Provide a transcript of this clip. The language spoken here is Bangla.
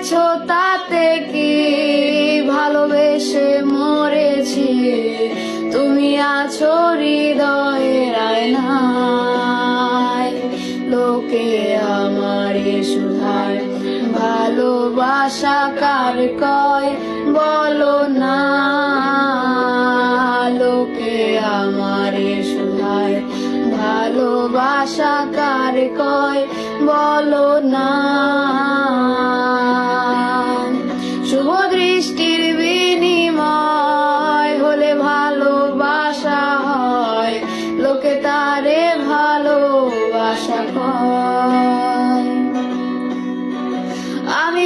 দিয়েছো তাতে কি ভালোবেসে মরেছি, তুমি আছো হৃদয়ের আয়নায়। লোকে আমারে শুধায় ভালোবাসা কার কয়, বলো না। লোকে আমারে শুধায় ভালোবাসা কার কয়, বলো না। শুভ দৃষ্টির বিনিময় হলে ভালোবাসা হয়, লোকে তারে ভালোবাসা কয়। আমি